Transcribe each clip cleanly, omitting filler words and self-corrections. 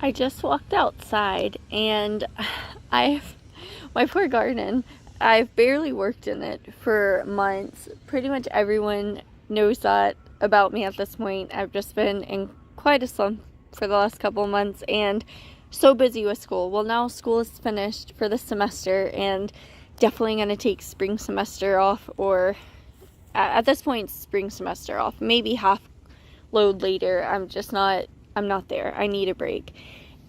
I just walked outside and my poor garden, I've barely worked in it for months. Pretty much everyone knows that about me at this point. I've just been in quite a slump for the last couple of months and so busy with school. Well, now school is finished for the semester and definitely going to take spring semester off, or at this point spring semester off, maybe half load later. I'm not there. I need a break.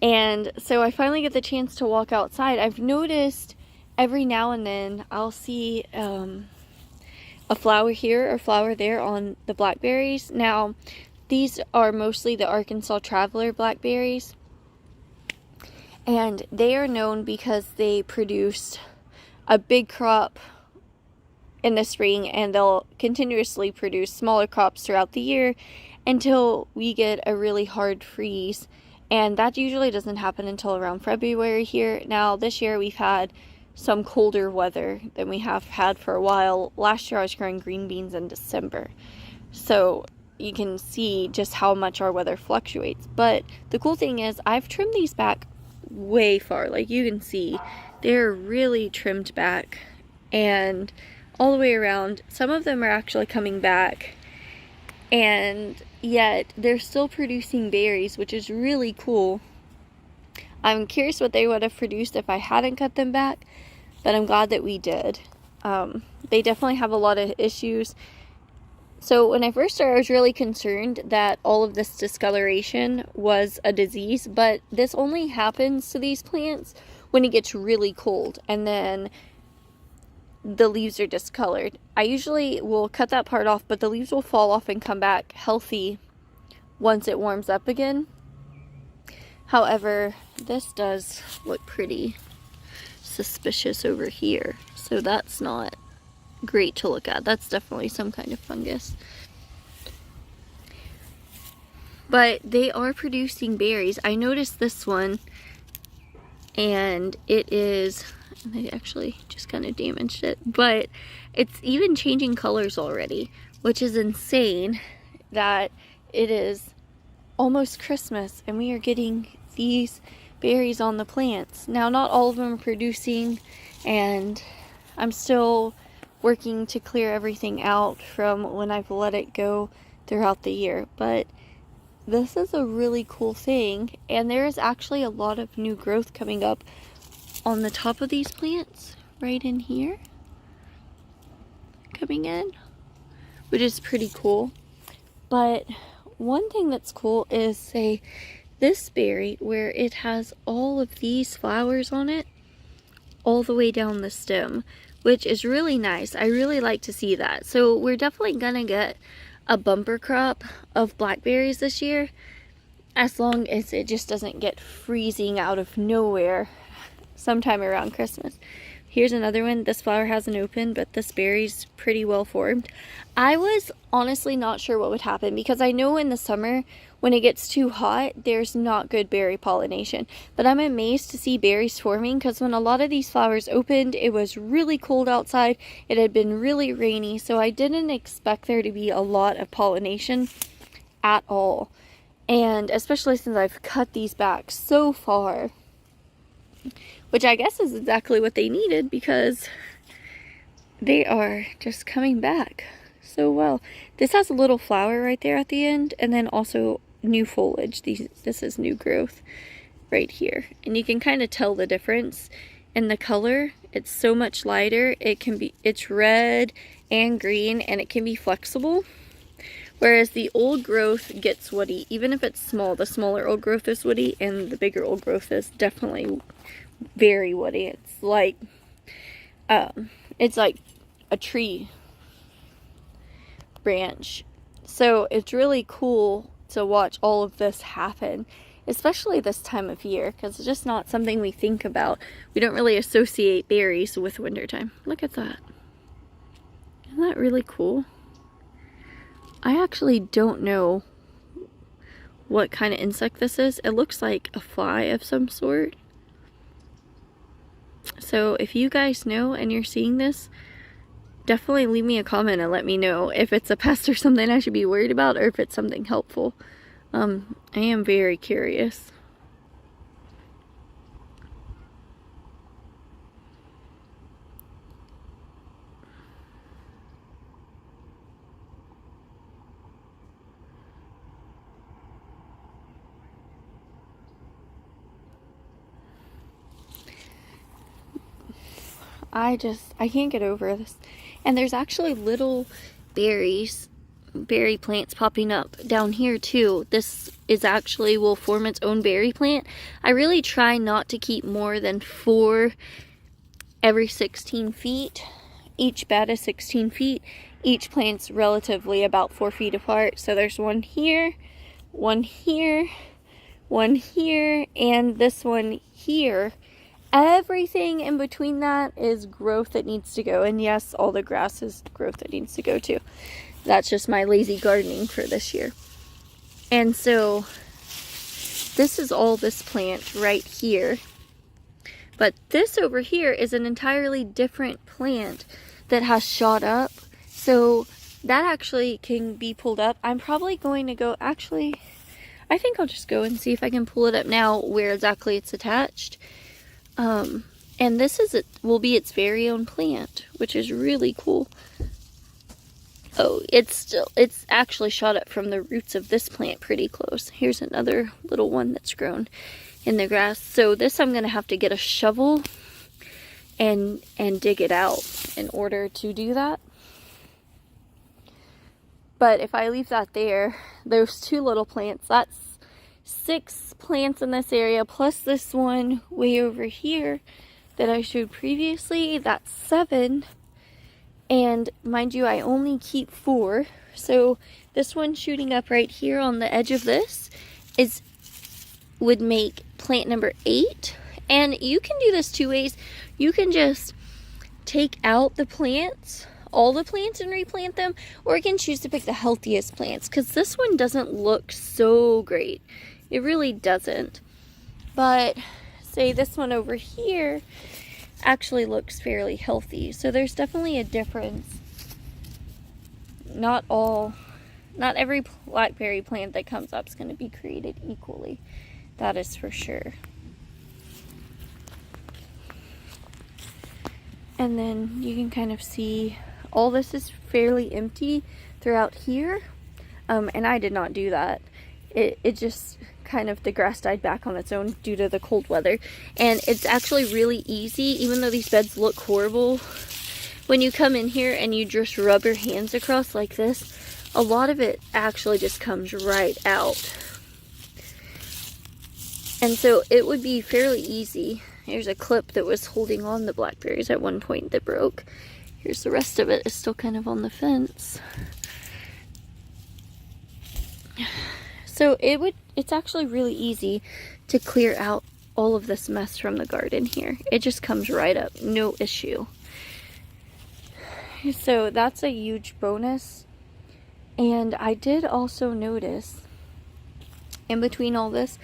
And so I finally get the chance to walk outside. I've noticed every now and then I'll see a flower here or flower there on the blackberries. Now, these are mostly the Arkansas Traveler Blackberries, and they are known because they produce a big crop in the spring, and they'll continuously produce smaller crops throughout the year until we get a really hard freeze, and that usually doesn't happen until around February here. Now, this year we've had some colder weather than we have had for a while. Last year I was growing green beans in December, so you can see just how much our weather fluctuates. But the cool thing is I've trimmed these back way far. Like you can see, they're really trimmed back and all the way around. Some of them are actually coming back, and yet they're still producing berries, which is really cool. I'm curious what they would have produced if I hadn't cut them back, but I'm glad that we did. They definitely have a lot of issues. So when I first started, I was really concerned that all of this discoloration was a disease, but this only happens to these plants when it gets really cold, and then the leaves are discolored. I usually will cut that part off, but the leaves will fall off and come back healthy once it warms up again. However, this does look pretty suspicious over here, so that's not great to look at. That's definitely some kind of fungus. But they are producing berries. I noticed this one, and it is, they actually just kind of damaged it, but it's even changing colors already, which is insane that it is almost Christmas and we are getting these berries on the plants. Now, not all of them are producing, and I'm still working to clear everything out from when I've let it go throughout the year, but this is a really cool thing, and there is actually a lot of new growth coming up on the top of these plants right in here coming in, which is pretty cool. But one thing that's cool is, say, this berry where it has all of these flowers on it all the way down the stem, which is really nice. I really like to see that. So we're definitely gonna get a bumper crop of blackberries this year, as long as it just doesn't get freezing out of nowhere sometime around Christmas. Here's another one. This flower hasn't opened, but this berry's pretty well formed. I was honestly not sure what would happen, because I know in the summer when it gets too hot, there's not good berry pollination. But I'm amazed to see berries forming, because when a lot of these flowers opened, it was really cold outside. It had been really rainy, so I didn't expect there to be a lot of pollination at all. And especially since I've cut these back so far, which I guess is exactly what they needed, because they are just coming back so well. This has a little flower right there at the end, and then also new foliage. This is new growth right here, and you can kind of tell the difference in the color. It's so much lighter. It's red and green, and it can be flexible, whereas the old growth gets woody. Even if it's small, the smaller old growth is woody, and the bigger old growth is definitely very woody. It's like a tree branch. So it's really cool to watch all of this happen, especially this time of year, because it's just not something we think about. We don't really associate berries with wintertime. Look at that. Isn't that really cool? I actually don't know what kind of insect this is. It looks like a fly of some sort. So if you guys know and you're seeing this, definitely leave me a comment and let me know if it's a pest or something I should be worried about, or if it's something helpful. I am very curious. I can't get over this. And there's actually little berry plants popping up down here too. This is actually will form its own berry plant. I really try not to keep more than 4 every 16 feet. Each bed is 16 feet. Each plant's relatively about 4 feet apart. So there's one here, one here, one here, and this one here. Everything in between that is growth that needs to go. And yes, all the grass is growth that needs to go too. That's just my lazy gardening for this year. And so this is all this plant right here. But this over here is an entirely different plant that has shot up. So that actually can be pulled up. I'm probably going to go, actually, I think I'll just go and see if I can pull it up now where exactly it's attached. And this will be its very own plant, which is really cool. Oh, it's actually shot up from the roots of this plant pretty close. Here's another little one that's grown in the grass. So this I'm gonna have to get a shovel and dig it out in order to do that. But if I leave that there, those 2 little plants, that's 6 plants in this area, plus this one way over here that I showed previously, that's 7. And mind you, I only keep 4. So this one shooting up right here on the edge of this would make plant number 8. And you can do this 2 ways. You can just take out the plants, all the plants, and replant them, or you can choose to pick the healthiest plants, because this one doesn't look so great. It really doesn't. But say this one over here actually looks fairly healthy. So there's definitely a difference. Not every blackberry plant that comes up is going to be created equally. That is for sure. And then you can kind of see all this is fairly empty throughout here. And I did not do that. It just kind of, the grass died back on its own due to the cold weather. And it's actually really easy, even though these beds look horrible, when you come in here and you just rub your hands across like this, a lot of it actually just comes right out. And so it would be fairly easy. Here's a clip that was holding on the blackberries at one point that broke. Here's the rest of it, is still kind of on the fence. So it's actually really easy to clear out all of this mess from the garden here. It just comes right up, no issue. So that's a huge bonus. And I did also notice in between all this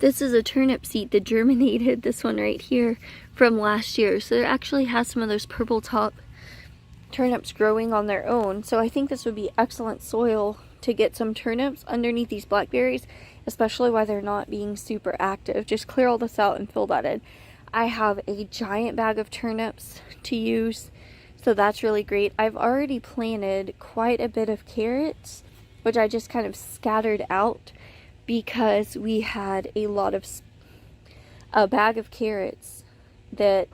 is a turnip seed that germinated, this one right here, from last year. So it actually has some of those purple top turnips growing on their own. So I think this would be excellent soil to get some turnips underneath these blackberries, especially while they're not being super active. Just clear all this out and fill that in. I have a giant bag of turnips to use, so that's really great. I've already planted quite a bit of carrots, which I just kind of scattered out because we had a bag of carrots that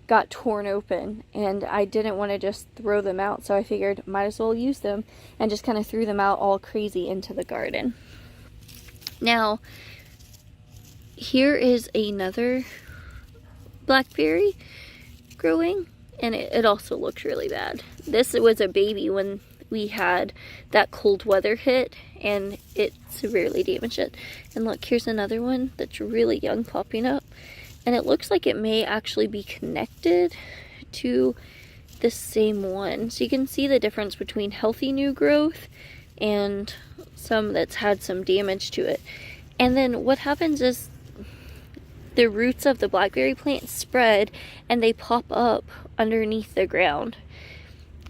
got torn open, and I didn't want to just throw them out, so I figured might as well use them, and just kind of threw them out all crazy into the garden. Now here is another blackberry growing, and it also looks really bad. This was a baby when we had that cold weather hit, and it severely damaged it. And look, here's another one that's really young popping up. And it looks like it may actually be connected to the same one. So you can see the difference between healthy new growth and some that's had some damage to it. And then what happens is the roots of the blackberry plant spread and they pop up underneath the ground,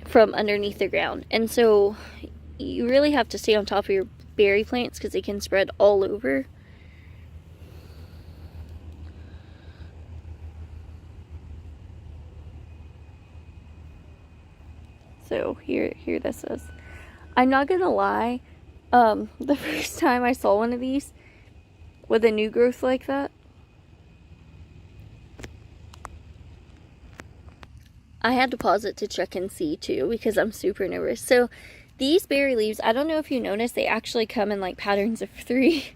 from underneath the ground. And so you really have to stay on top of your berry plants because they can spread all over. So here this is. I'm not gonna lie, the first time I saw one of these with a new growth like that, I had to pause it to check and see too because I'm super nervous. So these berry leaves, I don't know if you noticed, they actually come in like patterns of 3.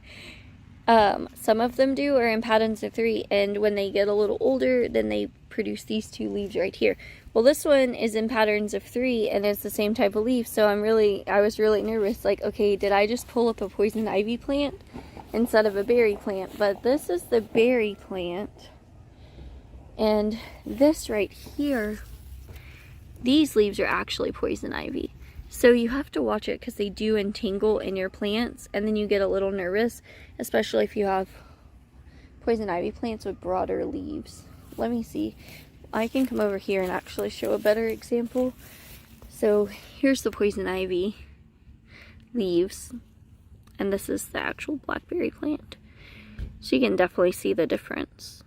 Some of them do, or in patterns of 3, and when they get a little older, then they produce these 2 leaves right here. Well, this one is in patterns of 3, and it's the same type of leaf, so I was really nervous, like, okay, did I just pull up a poison ivy plant instead of a berry plant? But this is the berry plant, and this right here, these leaves are actually poison ivy. So you have to watch it because they do entangle in your plants, and then you get a little nervous, especially if you have poison ivy plants with broader leaves. Let me see. I can come over here and actually show a better example. So here's the poison ivy leaves, and this is the actual blackberry plant. So you can definitely see the difference.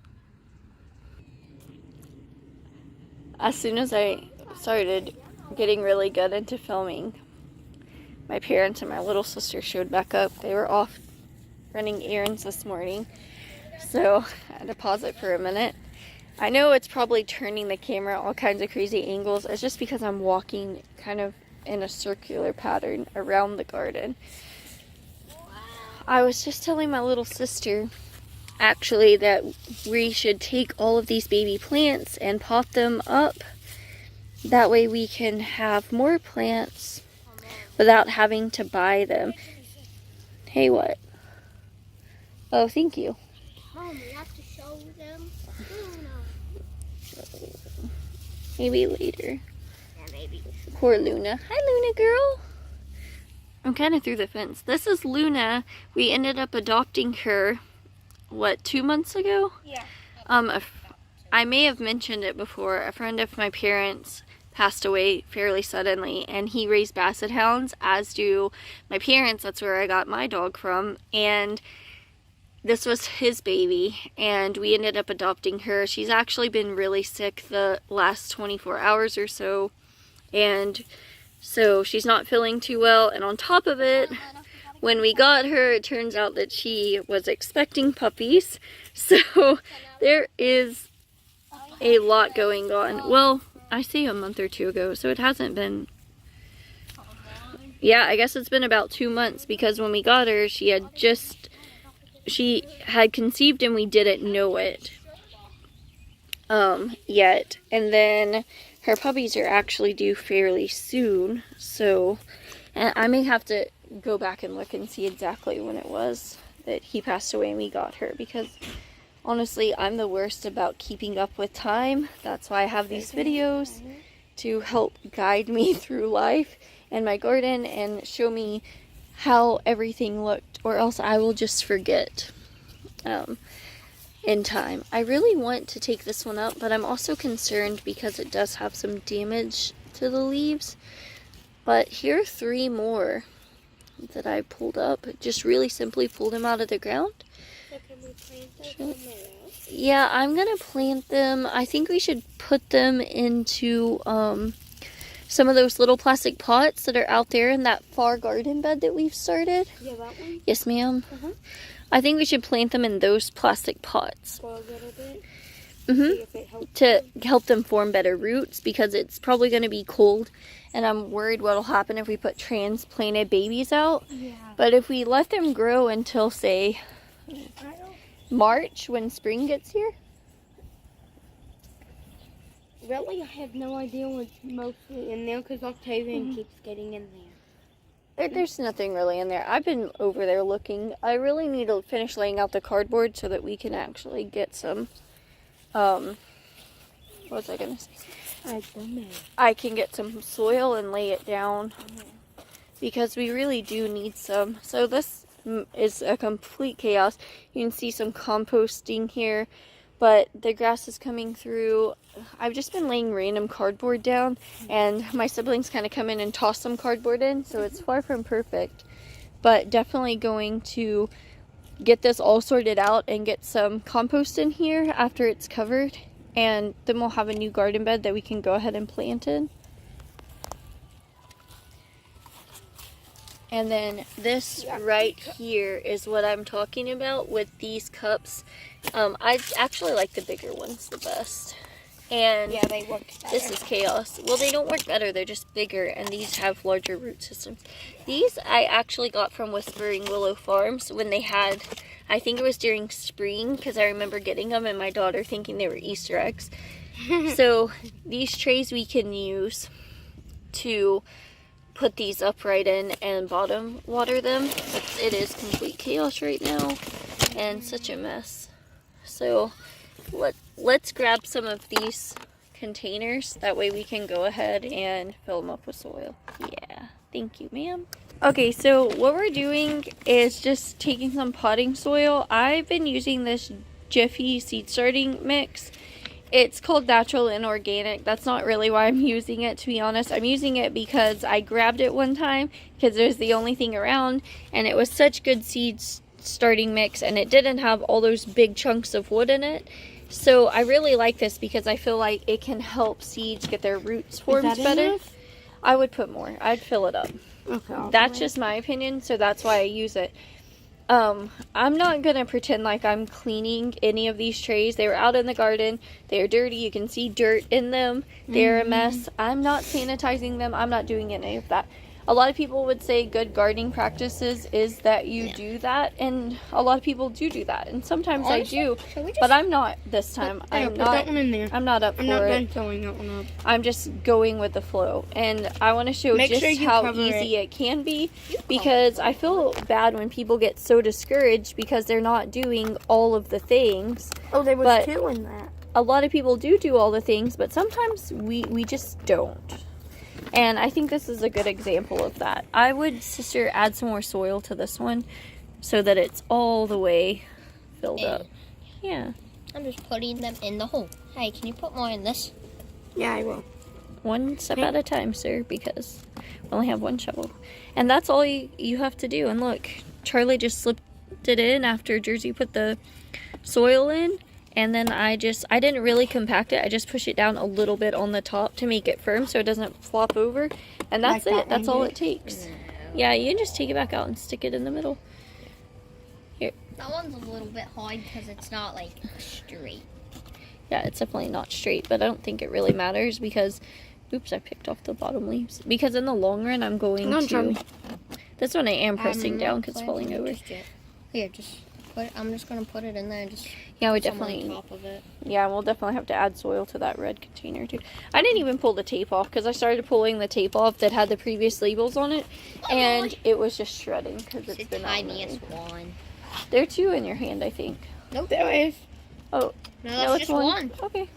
As soon as I started getting really good into filming, my parents and my little sister showed back up. They were off running errands this morning, so I had to pause it for a minute. I know it's probably turning the camera all kinds of crazy angles. It's just because I'm walking kind of in a circular pattern around the garden. I was just telling my little sister actually that we should take all of these baby plants and pot them up. That way we can have more plants without having to buy them. Hey, what? Oh, thank you. Mom, we have to show them. Maybe later. Yeah, maybe. Poor Luna. Hi, Luna girl. I'm kind of through the fence. This is Luna. We ended up adopting her, what, 2 months ago? Yeah. I may have mentioned it before. A friend of my parents passed away fairly suddenly, and he raised basset hounds, as do my parents. That's where I got my dog from, and this was his baby, and we ended up adopting her. She's actually been really sick the last 24 hours or so, and so she's not feeling too well. And on top of it, when we got her, it turns out that she was expecting puppies, so there is a lot going on. Well, I say a month or 2 ago, so it hasn't been, yeah, I guess it's been about 2 months, because when we got her, she had conceived and we didn't know it yet. And then her puppies are actually due fairly soon, so, and I may have to go back and look and see exactly when it was that he passed away and we got her, because honestly, I'm the worst about keeping up with time. That's why I have these videos, to help guide me through life and my garden and show me how everything looked, or else I will just forget in time. I really want to take this one up, but I'm also concerned because it does have some damage to the leaves. But here are 3 more that I pulled up. Just really simply pulled them out of the ground. So can we plant them somewhere else? Yeah, I'm gonna plant them. I think we should put them into some of those little plastic pots that are out there in that far garden bed that we've started. Yeah, that one? Yes, ma'am. I think we should plant them in those plastic pots. For a little bit? Mm-hmm. See if it helps To them. help them form better roots, because it's probably going to be cold, and I'm worried what'll happen if we put transplanted babies out. Yeah. But if we let them grow until, say, March, when spring gets here. Really, I have no idea what's mostly in there, because Octavian keeps getting in there. There's nothing really in there. I've been over there looking. I really need to finish laying out the cardboard so that we can actually get some, what was I going to say? I don't know. I can get some soil and lay it down, because we really do need some. So this is a complete chaos. You can see some composting here, but the grass is coming through. I've just been laying random cardboard down, and my siblings kind of come in and toss some cardboard in, so it's far from perfect. But definitely going to get this all sorted out and get some compost in here after it's covered, and then we'll have a new garden bed that we can go ahead and plant in. And then this right here is what I'm talking about with these cups. I actually like the bigger ones the best. And Yeah, they work better. this is chaos. Well, they don't work better. They're just bigger, and these have larger root systems. These I actually got from Whispering Willow Farms when they had, I think it was during spring, because I remember getting them and my daughter thinking they were Easter eggs. So these trays we can use to put these upright in and bottom water them. It is complete chaos right now and such a mess. So let's grab some of these containers. That way we can go ahead and fill them up with soil. Yeah, thank you, ma'am. Okay, so what we're doing is just taking some potting soil. I've been using this Jiffy seed starting mix. It's called natural and organic. That's not really why I'm using it, to be honest. I'm using it because I grabbed it one time because it was the only thing around, and it was such good seed starting mix, and it didn't have all those big chunks of wood in it. So I really like this because I feel like it can help seeds get their roots formed better. Enough? I would put more. I'd fill it up. Okay. That's just my opinion, so that's why I use it. I'm not gonna pretend like I'm cleaning any of these trays. They were out in the garden. They are dirty. You can see dirt in them. They're a mess. I'm not sanitizing them. I'm not doing any of that. A lot of people would say good gardening practices is that you do that, and a lot of people do that, and sometimes Honestly, I do, shall we just but I'm not this time. put I'm that one in there. I'm not up I'm for not it. done filling that one up. I'm just going with the flow, and I want to show Make just sure you how cover easy it can be, cover because I feel bad when people get so discouraged because they're not doing all of the things. Oh, there was But- 2 in that. A lot of people do all the things, but sometimes we just don't. And I think this is a good example of that. I would, sister, add some more soil to this one so that it's all the way filled up. Yeah. I'm just putting them in the hole. Hey, can you put more in this? Yeah, I will. One step at a time, sir, because we only have one shovel. And that's all you have to do. And look, Charlie just slipped it in after Jersey put the soil in. And then I didn't really compact it. I just push it down a little bit on the top to make it firm so it doesn't flop over. And that's Like it. that That's one all did? it takes. Yeah, you can just take it back out and stick it in the middle. That one's a little bit hard because it's not like straight. Yeah, it's definitely not straight, but I don't think it really matters because, oops, I picked off the bottom leaves. Because in the long run, I'm going to, this one I am pressing down because it's falling over. Here, just put it, I'm just going to put it in there and just Yeah, we some on definitely, top of it. yeah, we'll definitely have to add soil to that red container too. I didn't even pull the tape off because I started pulling the tape off that had the previous labels on it, and it was just shredding because It's it's the been on tiniest one. there are 2 in your hand, I think. Nope. There is. Oh, No, no, that's it's just one. Okay.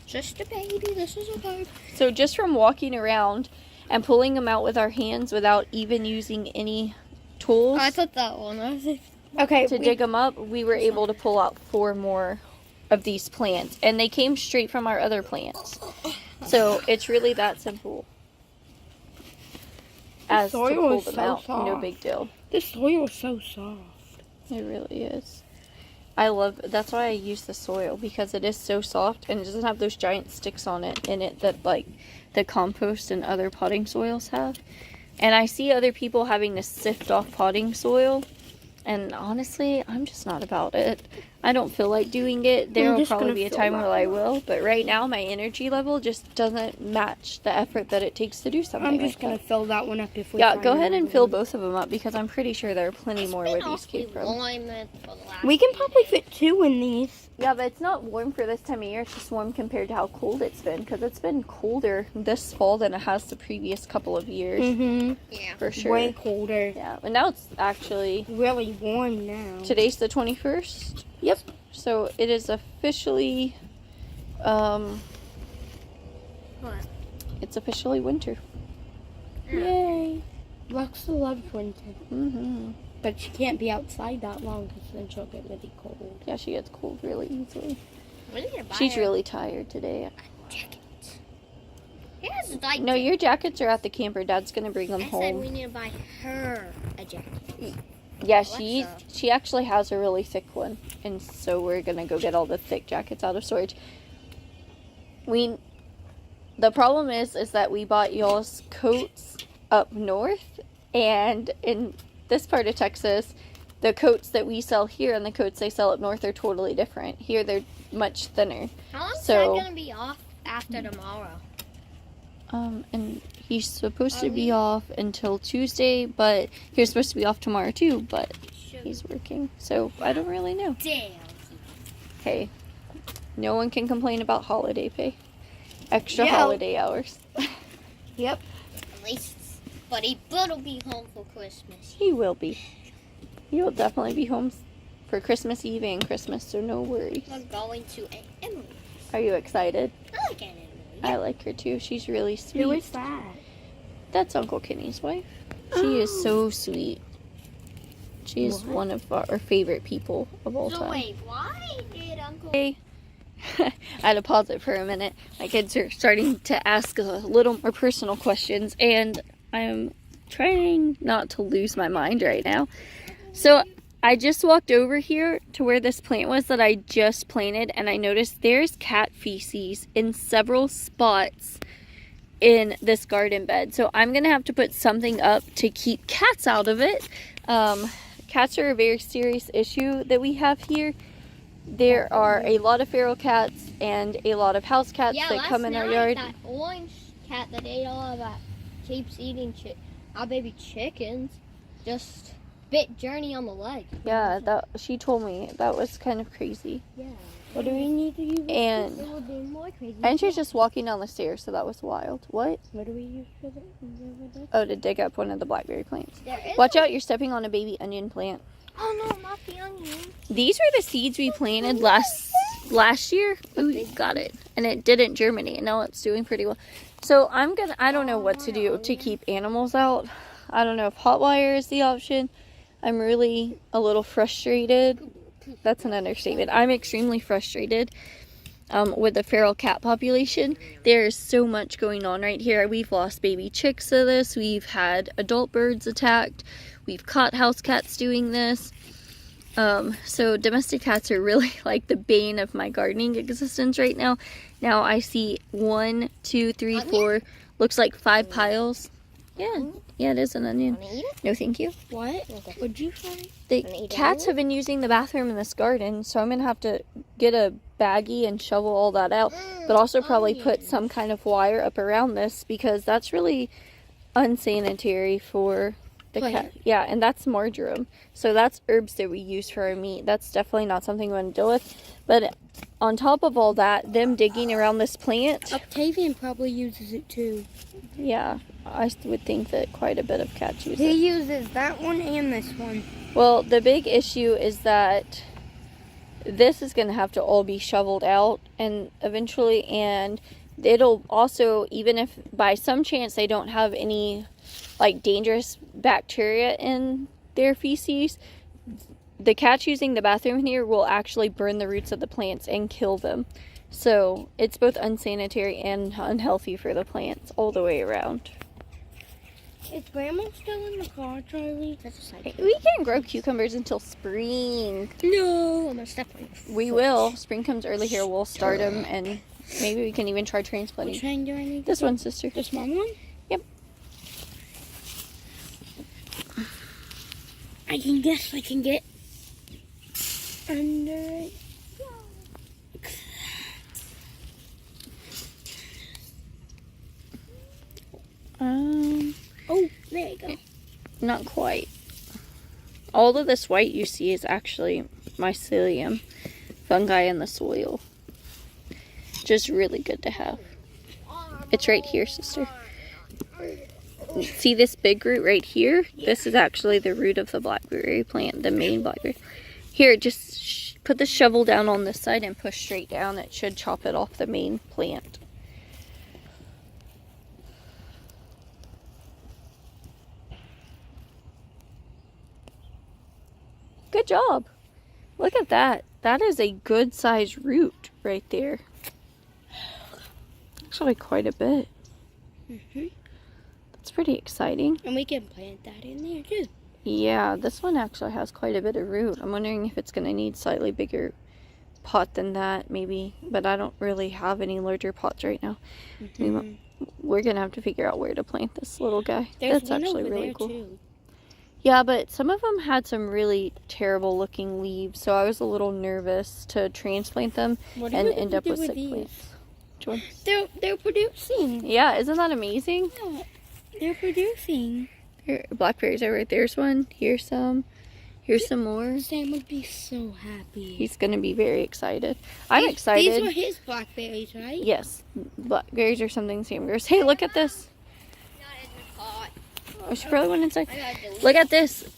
Just a baby. This is a bird. So just from walking around and pulling them out with our hands without even using any tools Oh, I took that one. I was like, Okay. to dig them up, we were able to pull out 4 more of these plants, and they came straight from our other plants. So it's really that simple as to soil pull is them so out. No soft. big deal. This soil is so soft. It really is. That's why I use the soil, because it is so soft and it doesn't have those giant sticks on it that like the compost and other potting soils have. And I see other people having to sift off potting soil, and honestly, I'm just not about it. I don't feel like doing it. There will just probably gonna be a fill time that where I will, but right now my energy level just doesn't match the effort that it takes to do something. I'm just like going that. to fill that one up if we Yeah, find go ahead and another fill one. both of them up because I'm pretty sure there are plenty more where these came from. We can probably fit 2 in these. Yeah, but it's not warm for this time of year. It's just warm compared to how cold it's been, because it's been colder this fall than it has the previous couple of years, Mm-hmm. Yeah. for sure. Way colder. Yeah, but now it's actually, Really warm now. today's the 21st. Yep. So it is officially, What? it's officially winter. Yay. Lexa loves winter. Mm-hmm. But she can't be outside that long because then she'll get really cold. Yeah, she gets cold really easily. We need to buy She's her really tired today. a jacket. Yes, I No, your jackets are at the camper. Dad's gonna bring them said home. we need to buy her a jacket. Yeah, Alexa. she actually has a really thick one, and so we're gonna go get all the thick jackets out of storage. The problem is that we bought y'all's coats up north, and in this part of Texas, the coats that we sell here and the coats they sell up north are totally different. Here they're much thinner. How long is So- that gonna be off after tomorrow? And he's supposed to be off until Tuesday, but he was supposed to be off tomorrow too, but he's working, so I don't really know. Damn. Hey, no one can complain about holiday pay. Extra Yeah. holiday hours. Yep. At least, but he will be home for Christmas. He will be. He will definitely be home for Christmas Eve and Christmas, so no worries. We're going to Emily. Are you excited? I like Aunt Emily. I like her too. She's really sweet. Who is that? That's Uncle Kenny's wife. She is so sweet. She is What? one of our favorite people of all So time. wait, why did Uncle? Hey. I had to pause it for a minute. My kids are starting to ask a little more personal questions, and I'm trying not to lose my mind right now. So I just walked over here to where this plant was that I just planted, and I noticed there's cat feces in several spots in this garden bed. So I'm gonna have to put something up to keep cats out of it. Cats are a very serious issue that we have here. There are a lot of feral cats and a lot of house cats Yeah, that last come in our night, yard. that orange cat that ate all of that keeps eating our baby chickens just bit Journey on the leg. Yeah, she told me that was kind of crazy. Yeah. What do we need to use? And It would be more crazy. she was just walking down the stairs, so that was wild. What? What do we use for the? Oh, to dig up one of the blackberry plants. There is Watch out, you're stepping on a baby onion plant. Oh no, not the onion. These were the seeds we planted last year. We got it, and it didn't germinate, and now it's doing pretty well. So I don't know what to do to keep animals out. I don't know if hot wire is the option. I'm really a little frustrated. That's an understatement. I'm extremely frustrated with the feral cat population. There's so much going on right here. We've lost baby chicks to this. We've had adult birds attacked. We've caught house cats doing this. So domestic cats are really like the bane of my gardening existence right now. Now I see 1, 2, 3, 4, looks like 5 piles. Yeah, it is an onion. Wanna eat it? No, thank you. What? Would you find? The Wanna eat cats onion? have been using the bathroom in this garden, so I'm going to have to get a baggie and shovel all that out, but also probably put some kind of wire up around this because that's really unsanitary for the cat. Yeah, and that's marjoram. So that's herbs that we use for our meat. That's definitely not something we want to deal with. But on top of all that, them digging around this plant, Octavian probably uses it too. yeah, I would think that quite a bit of cats use it. He uses that one and this one. Well, the big issue is that this is going to have to all be shoveled out and eventually, and it'll also, even if by some chance they don't have any like dangerous bacteria in their feces, the cats using the bathroom here will actually burn the roots of the plants and kill them. So it's both unsanitary and unhealthy for the plants all the way around. Is Grandma still in the car, Charlie? We can't grow cucumbers until spring. No, I'm gonna step on you. We will. Spring comes early here. We'll start them, and maybe we can even try transplanting. Which one do I need? This one, sister. The small one? Yep. I can guess I can get under it. Oh, there you go. Not quite. All of this white you see is actually mycelium, fungi in the soil. Just really good to have. It's right here, sister. See this big root right here? This is actually the root of the blackberry plant, the main blackberry. Here, just put the shovel down on this side and push straight down. It should chop it off the main plant. Good job. Look at that. That is a good sized root right there. Actually quite a bit. That's pretty exciting. And we can plant that in there too. Yeah, this one actually has quite a bit of root. I'm wondering if it's going to need slightly bigger pot than that, maybe. But I don't really have any larger pots right now. We're going to have to figure out where to plant this little guy. There's That's one actually over really there cool. too. Yeah, but some of them had some really terrible looking leaves, so I was a little nervous to transplant them What and are you end gonna up do with sick these? plants. Which one? They're producing. Yeah, isn't that amazing? Yeah, they're producing. Here, blackberries are right there's one. Here's some. Here's some more. Sam would be so happy. He's gonna be very excited. I'm excited. These were his blackberries, right? Yes, blackberries or something. Sam goes, hey, look at this. Not in the pot. Oh, she probably went inside. I gotta delete. Look at this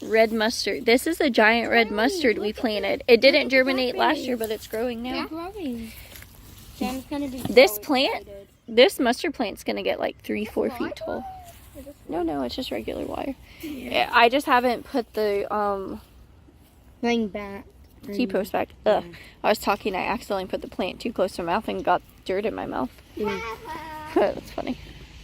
red mustard. This is a giant red mustard we planted. It didn't germinate last year, but it's growing They're now. growing. Sam's gonna be This so plant? excited. This mustard plant's gonna get like 3-4 feet tall. No, it's just regular wire. Yeah, I just haven't put the Going back. T-post back. Ugh. I was talking, I accidentally put the plant too close to my mouth and got dirt in my mouth. That's funny.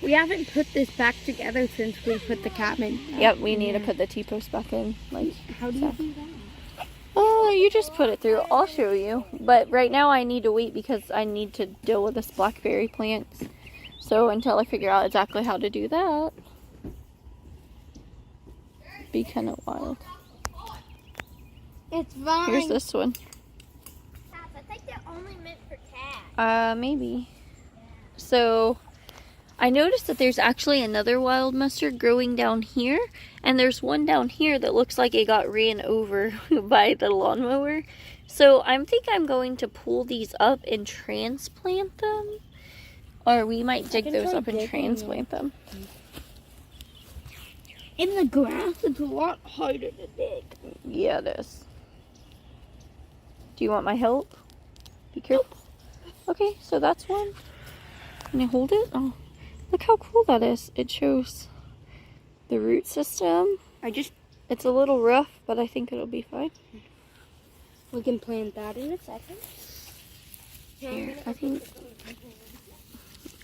We haven't put this back together since we put the cabin. Yep, we need to put the T-post back in. Like, How do you do that? oh, you just put it through. I'll show you. But right now I need to wait because I need to deal with this blackberry plant. So until I figure out exactly how to do that, be kind of wild. It's fine. Here's this one. Cats, I think they're only meant for cats. Maybe. So I noticed that there's actually another wild mustard growing down here, and there's one down here that looks like it got ran over by the lawnmower. So I think I'm going to pull these up and transplant them, or we might dig those up and transplant them. In the grass, it's a lot harder to dig. Yeah, it is. Do you want my help? Be careful. Okay, so that's one. Can I hold it? Oh, look how cool that is. It shows the root system. It's a little rough, but I think it'll be fine. We can plant that in a second. Here, I think.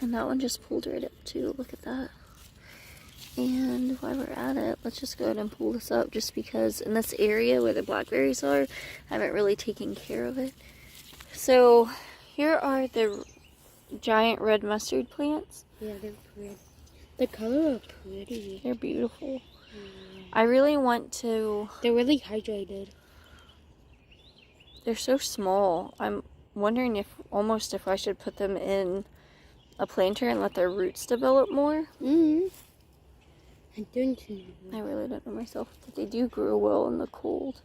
And that one just pulled right up too. Look at that. And while we're at it, let's just go ahead and pull this up just because in this area where the blackberries are, I haven't really taken care of it. So here are the giant red mustard plants. Yeah, they're pretty. The color are pretty. They're beautiful. I really want to... They're really hydrated. They're so small. I'm wondering if I should put them in a planter and let their roots develop more. Mm-hmm. I don't know. I really don't know myself, but they do grow well in the cold.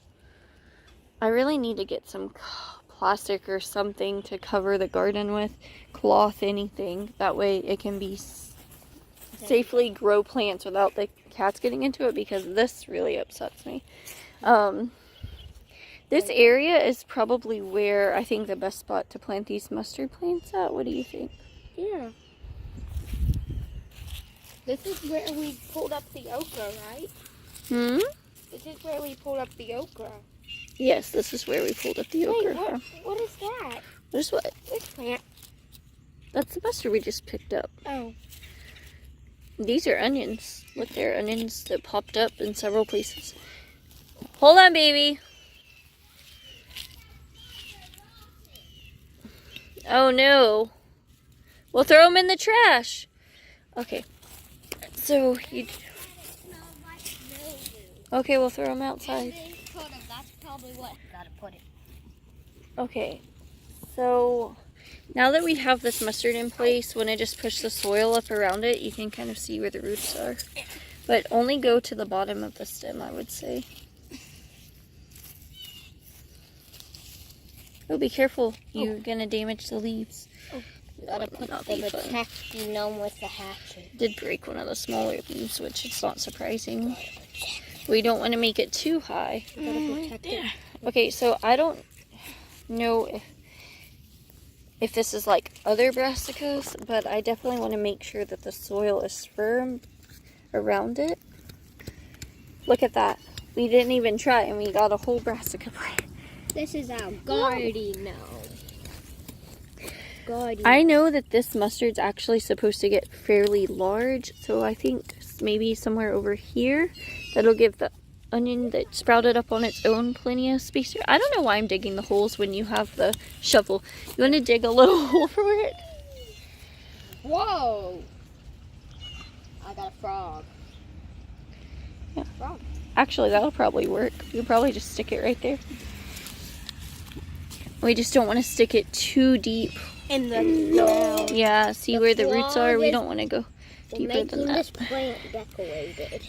I really need to get some plastic or something to cover the garden with, cloth, anything. That way it can be safely grow plants without the cats getting into it, because this really upsets me. This area is probably where I think the best spot to plant these mustard plants at. What do you think? Yeah. This is where we pulled up the okra, right? Hmm? This is where we pulled up the okra. Yes, this is where we pulled up the okra from. What is that? What is what? This plant. That's the mustard we just picked up. Oh. These are onions. Look, there are onions that popped up in several places. Hold on, baby. Oh, no. We'll throw them in the trash. Okay. So, okay, we'll throw them outside. That's probably what. Gotta put it. Okay. So, now that we have this mustard in place, when I just push the soil up around it, you can kind of see where the roots are. But only go to the bottom of the stem, I would say. Oh, be careful. You're gonna damage the leaves. Oh, gotta put the protect gnome with the hatchet. Did break one of the smaller leaves, which is not surprising. We don't want to make it too high. Gotta protect it. Okay, so I don't know if this is like other brassicas, but I definitely want to make sure that the soil is firm around it. Look at that. We didn't even try, and we got a whole brassica plant. This is our guardian gnome. Guardian. I know that this mustard's actually supposed to get fairly large, so I think maybe somewhere over here that'll give the onion that sprouted up on its own plenty of space. I don't know why I'm digging the holes when you have the shovel. You want to dig a little hole for it? Whoa! I got a frog. Yeah. Frog. Actually, that'll probably work. We could probably just stick it right there. We just don't want to stick it too deep. In the ground. Yeah, see The where the roots are? We frog don't want to go deeper Making than that. this plant decorated.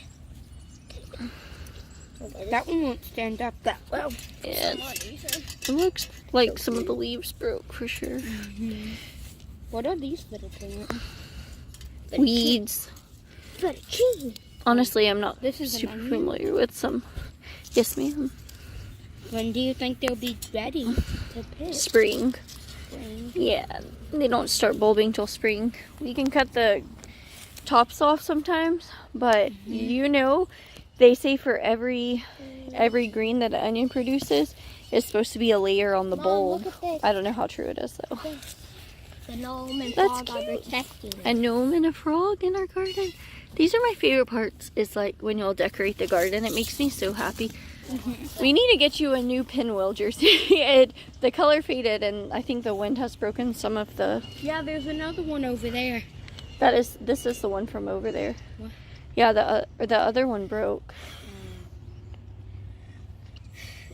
That one won't stand up that well. Yeah, it looks like some of the leaves broke for sure. What are these little plants? Weeds. Honestly, I'm not This is an super onion? familiar with some. Yes, ma'am. When do you think they'll be ready to pick? Spring. Spring. Yeah, they don't start bulbing till spring. We can cut the tops off sometimes, but you know, they say for every green that an onion produces, it's supposed to be a layer on the Mom, bulb. look at this. I don't know how true it is though. The gnome and That's frog are cute. protecting A it. gnome and a frog in our garden. These are my favorite parts. Is like when you'll decorate the garden. It makes me so happy. We need to get you a new pinwheel jersey. The color faded, and I think the wind has broken some of the. Yeah, there's another one over there. This is the one from over there. What? Yeah, the other one broke.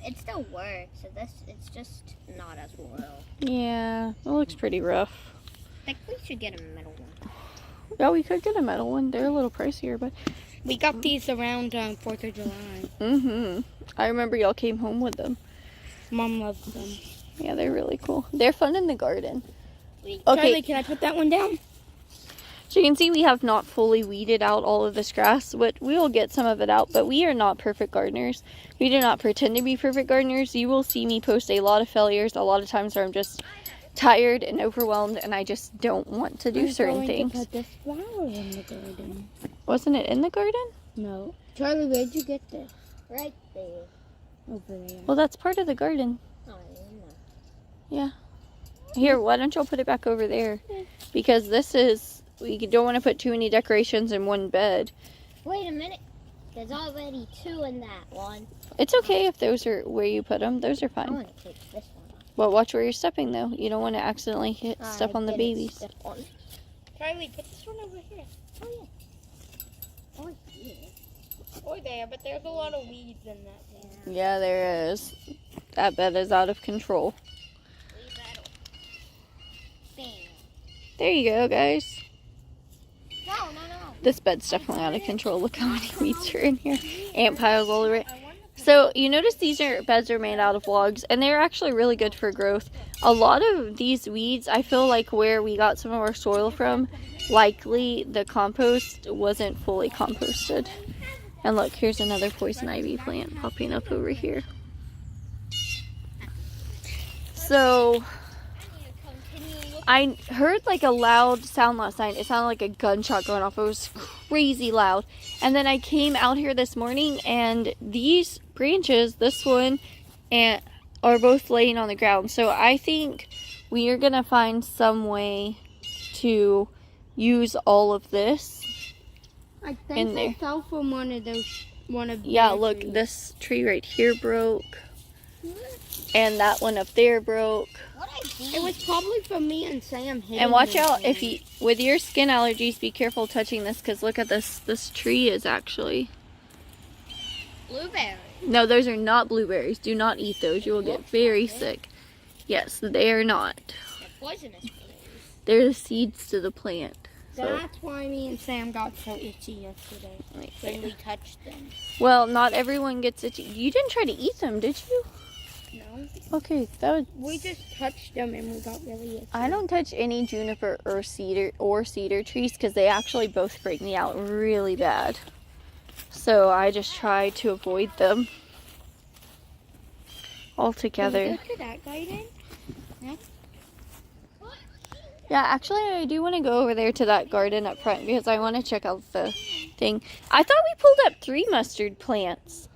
It still works. So it's just not as well. Yeah, it looks pretty rough. I think we should get a metal one. Yeah, we could get a metal one. They're a little pricier, but. We got these around 4th of July. I remember y'all came home with them. Mom loves them. Yeah, they're really cool. They're fun in the garden. We, Okay. Charlie, can I put that one down? So you can see we have not fully weeded out all of this grass, but we will get some of it out. But we are not perfect gardeners. We do not pretend to be perfect gardeners. You will see me post a lot of failures, a lot of times where I'm just tired and overwhelmed and I just don't want to do certain things. To put this flower in the garden. Wasn't it in the garden? No. Charlie, where'd you get this? right there. Over there. Well, that's part of the garden. Oh, I don't know. Yeah. Here, why don't y'all put it back over there? Because this is, we don't want to put too many decorations in one bed. Wait a minute. There's already 2 in that one. It's okay if those are where you put them. Those are I fine. want to take this one off. But watch where you're stepping, though. You don't want to accidentally step on the didn't babies. step on it. Charlie, put this one over here. Oh, yeah. Oh, yeah. Or there, but there's a lot of weeds in that thing. Yeah, there is. That bed is out of control. Leave that open. Bam. There you go, guys. No. This bed's definitely out of control. Look how many weeds are in here. Ant piles all over it. So you notice these beds are made out of logs, and they're actually really good for growth. A lot of these weeds, I feel like where we got some of our soil from, likely the compost wasn't fully composted. And look, here's another poison ivy plant popping up over here. So I heard like a loud sound last night. It sounded like a gunshot going off. It was crazy loud. And then I came out here this morning and these branches, this one, and are both laying on the ground. So I think we are going to find some way to use all of this. I think In there. I fell from one of those. Yeah, look, this tree right here broke. And that one up there broke. What I do? It was probably from me and Sam hitting And watch this out thing. if you, with your skin allergies, be careful touching this because look at this. This tree is actually. Blueberry. No, those are not blueberries. Do not eat those. You will get very sick. Yes, they are not. They're poisonous berries. They're the seeds to the plant. So, That's why me and Sam got so itchy yesterday right when there. we touched them. Well, not everyone gets it. You didn't try to eat them, did you? No, Okay, that would. we just touched them and we got really itchy. I don't touch any juniper or cedar trees because they actually both freak me out really bad. So I just try to avoid them altogether. Can we go to that garden? Yeah, actually, I do want to go over there to that garden up front because I want to check out the thing. I thought we pulled up 3 mustard plants.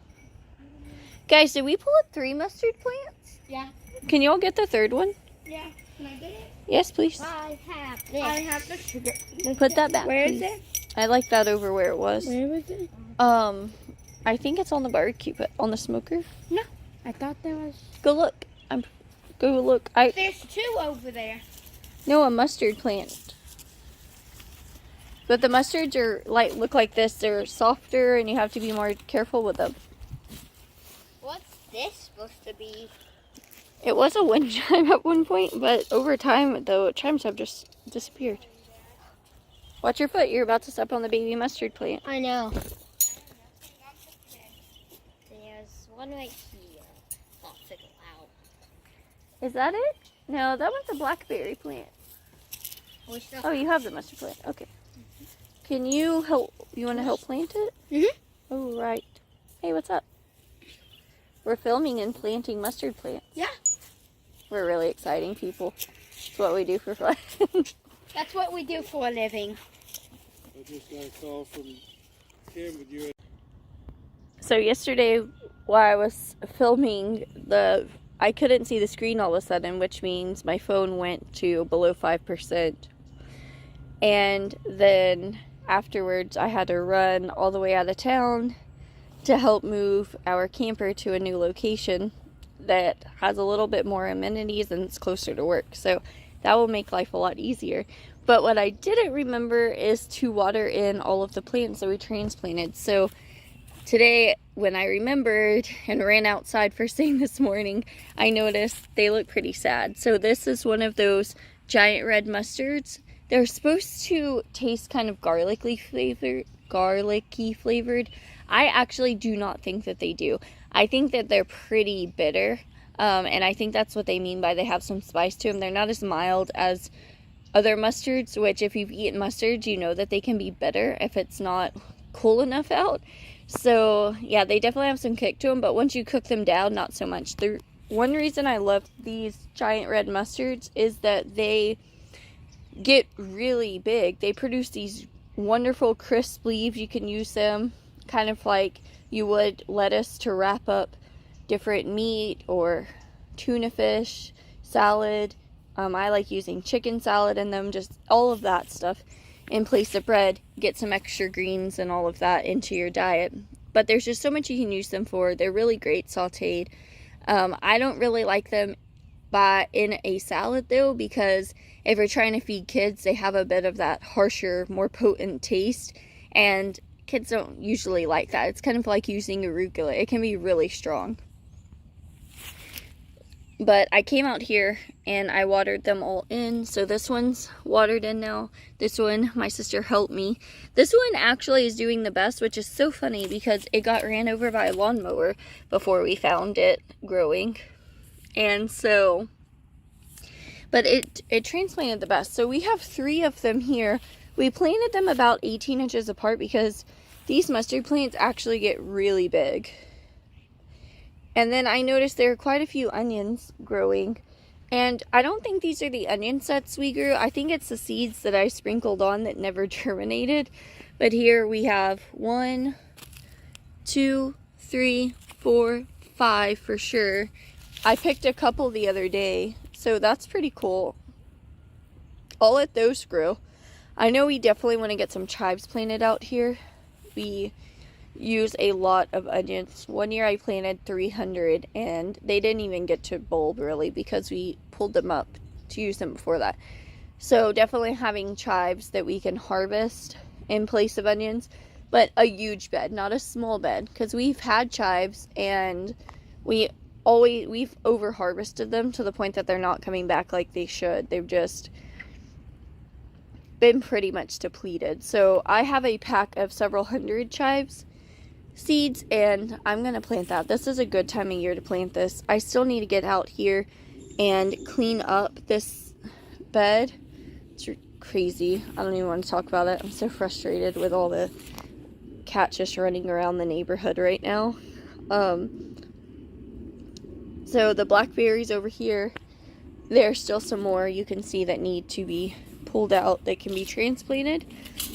Guys, did we pull up 3 mustard plants? Yeah. Can y'all get the 3rd one? Yeah. Can I get it? Yes, please. I have this. I have the sugar. Put that back, Where please. is it? I like that over where it was. Where was it? I think it's on the barbecue pit, on the smoker. I thought there was. Go look. Go look. There's 2 over there. No, a mustard plant. But the mustards are look like this. They're softer, and you have to be more careful with them. this supposed to be? It was a wind chime at one point, but over time, the chimes have just disappeared. Watch your foot. You're about to step on the baby mustard plant. I know. There's one right here. Popsicle out. Is that it? No, that one's a blackberry plant. Oh, you have the mustard plant. Okay. Can you help? You want to help plant it? Mm-hmm. Oh, right. Hey, what's up? We're filming and planting mustard plants. Yeah. We're really exciting people. It's what we do for fun. That's what we do for a living. I just got a call from Kim with you. So yesterday, while I was filming, I couldn't see the screen all of a sudden, which means my phone went to below 5%. And then afterwards, I had to run all the way out of town to help move our camper to a new location that has a little bit more amenities and it's closer to work. So that will make life a lot easier. But what I didn't remember is to water in all of the plants that we transplanted. So today, when I remembered and ran outside first thing this morning, I noticed they look pretty sad. So this is one of those giant red mustards. They're supposed to taste kind of garlicky flavored. I actually do not think that they do. I think that they're pretty bitter. And I think that's what they mean by they have some spice to them. They're not as mild as other mustards, which if you've eaten mustards, you know that they can be bitter if it's not cool enough out. So yeah, they definitely have some kick to them, but once you cook them down, not so much. The one reason I love these giant red mustards is that they get really big. They produce these wonderful crisp leaves. You can use them kind of like you would lettuce to wrap up different meat or tuna fish, salad. I like using chicken salad in them, just all of that stuff in place of bread. Get some extra greens and all of that into your diet. But there's just so much you can use them for. They're really great sauteed. I don't really like them in a salad though, because if you're trying to feed kids, they have a bit of that harsher, more potent taste, and kids don't usually like that. It's kind of like using arugula. It can be really strong. But I came out here and I watered them all in. So this one's watered in now. This one, my sister helped me. This one actually is doing the best, which is so funny because it got ran over by a lawnmower before we found it growing. And so, but it transplanted the best. So we have 3 of them here. We planted them about 18 inches apart because these mustard plants actually get really big. And then I noticed there are quite a few onions growing. And I don't think these are the onion sets we grew. I think it's the seeds that I sprinkled on that never germinated. But here we have 1, 2, 3, 4, 5 for sure. I picked a couple the other day, so that's pretty cool. I'll let those grow. I know we definitely want to get some chives planted out here. We use a lot of onions. One year I planted 300 and they didn't even get to bulb really because we pulled them up to use them before that. So definitely having chives that we can harvest in place of onions, but a huge bed, not a small bed, because we've had chives and we've over harvested them to the point that they're not coming back like they should. They've just been pretty much depleted. So I have a pack of several hundred chives seeds and I'm gonna plant that. This is a good time of year to plant this. I still need to get out here and clean up this bed. It's crazy. I don't even want to talk about it. I'm so frustrated with all the cats just running around the neighborhood right now. So the blackberries over here, there's still some more you can see that need to be pulled out that can be transplanted.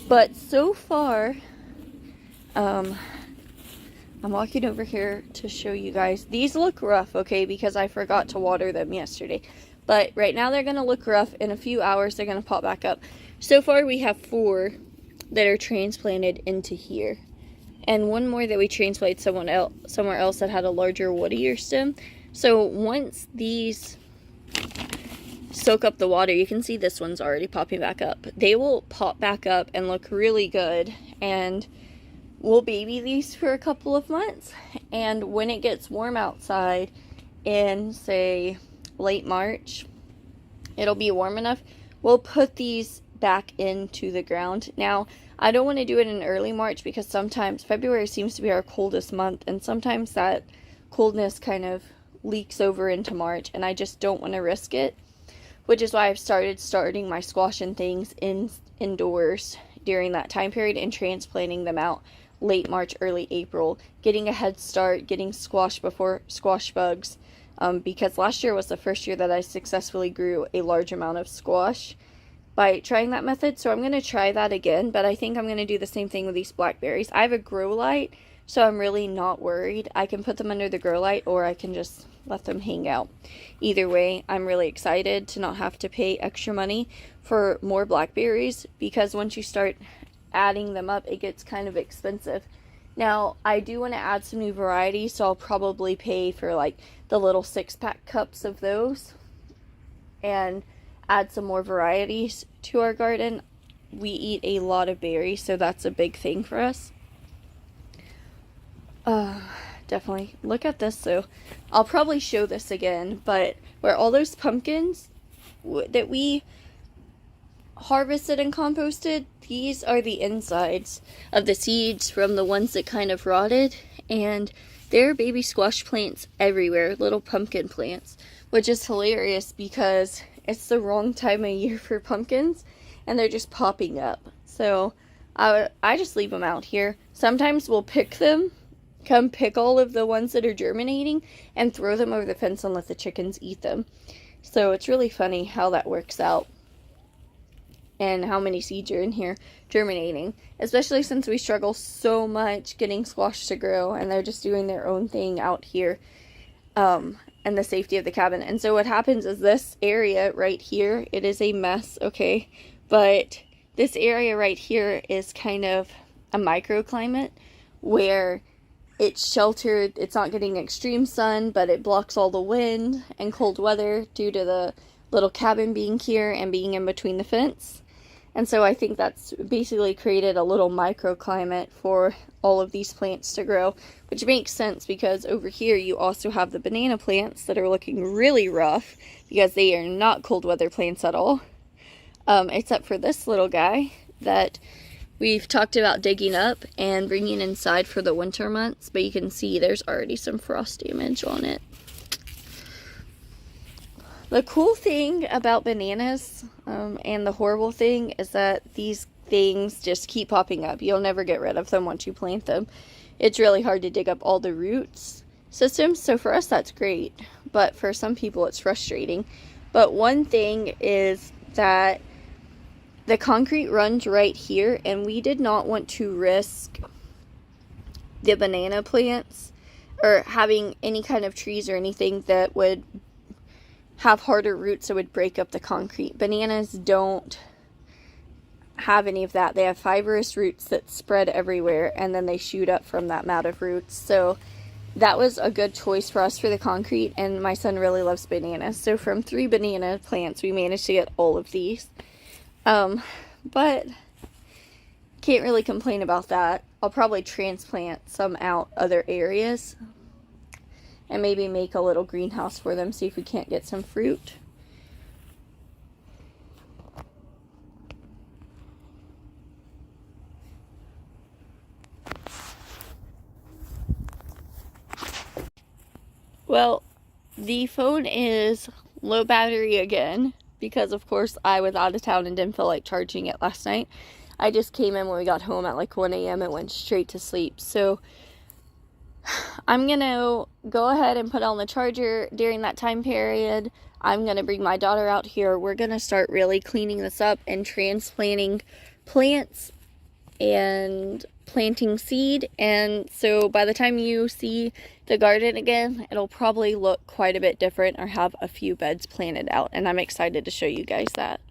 But so far, I'm walking over here to show you guys. These look rough, okay, because I forgot to water them yesterday. But right now they're going to look rough. In a few hours, they're going to pop back up. So far, we have 4 that are transplanted into here. And one more that we transplanted somewhere else that had a larger woodier stem. So once these soak up the water, you can see this one's already popping back up. They will pop back up and look really good. And we'll baby these for a couple of months And when it gets warm outside in, say, late March, it'll be warm enough, we'll put these back into the ground. Now, I don't want to do it in early March because sometimes February seems to be our coldest month, and sometimes that coldness kind of leaks over into March, and I just don't want to risk it, which is why I've starting my squash and things indoors during that time period and transplanting them out late March, early April, getting a head start, getting squash before squash bugs, because last year was the first year that I successfully grew a large amount of squash by trying that method. So I'm going to try that again, but I think I'm going to do the same thing with these blackberries. I have a grow light, so I'm really not worried. I can put them under the grow light, or I can just let them hang out. Either way, I'm really excited to not have to pay extra money for more blackberries, because once you start adding them up, it gets kind of expensive. Now, I do want to add some new varieties, so I'll probably pay for like the little 6-pack cups of those and add some more varieties to our garden. We eat a lot of berries, so that's a big thing for us. Definitely. Look at this, so I'll probably show this again, but where all those pumpkins that we harvested and composted, these are the insides of the seeds from the ones that kind of rotted, and there are baby squash plants everywhere, little pumpkin plants, which is hilarious because it's the wrong time of year for pumpkins and they're just popping up. So I just leave them out here. Sometimes we'll pick them, come pick all of the ones that are germinating and throw them over the fence and let the chickens eat them. So it's really funny how that works out and how many seeds are in here germinating, especially since we struggle so much getting squash to grow and they're just doing their own thing out here in the safety of the cabin. And so what happens is this area right here, it is a mess, okay, but this area right here is kind of a microclimate where it's sheltered. It's not getting extreme sun, but it blocks all the wind and cold weather due to the little cabin being here and being in between the fence. And so I think that's basically created a little microclimate for all of these plants to grow, which makes sense because over here you also have the banana plants that are looking really rough because they are not cold weather plants at all. Except for this little guy that we've talked about digging up and bringing inside for the winter months, but you can see there's already some frost damage on it. The cool thing about bananas and the horrible thing is that these things just keep popping up. You'll never get rid of them once you plant them. It's really hard to dig up all the roots systems, so for us that's great, but for some people it's frustrating. But one thing is that the concrete runs right here, and we did not want to risk the banana plants or having any kind of trees or anything that would have harder roots that would break up the concrete. Bananas don't have any of that. They have fibrous roots that spread everywhere, and then they shoot up from that mat of roots. So that was a good choice for us for the concrete, and my son really loves bananas. So from 3 banana plants, we managed to get all of these. But can't really complain about that. I'll probably transplant some out other areas and maybe make a little greenhouse for them, see if we can't get some fruit. Well, the phone is low battery again because, of course, I was out of town and didn't feel like charging it last night. I just came in when we got home at like 1 a.m. and went straight to sleep. So I'm going to go ahead and put on the charger during that time period. I'm going to bring my daughter out here. We're going to start really cleaning this up and transplanting plants and planting seed. And so by the time you see the garden again, it'll probably look quite a bit different or have a few beds planted out. And I'm excited to show you guys that.